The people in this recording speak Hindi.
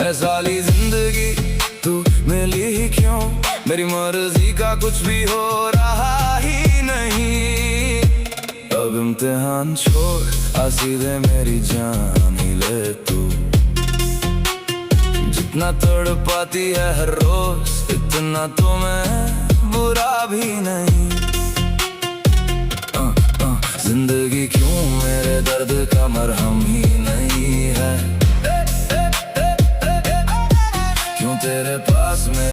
है साली जिंदगी तू मिली ही क्यों, मेरी मर्जी का कुछ भी हो रहा ही नहीं। अब इम्तिहान छोड़ आ सीधे मेरी जान ही ले तू, जितना तड़पाती है हर रोज इतना तो मैं बुरा भी नहीं। जिंदगी क्यों मेरे दर्द का मरहम ही नहीं है, क्यों तेरे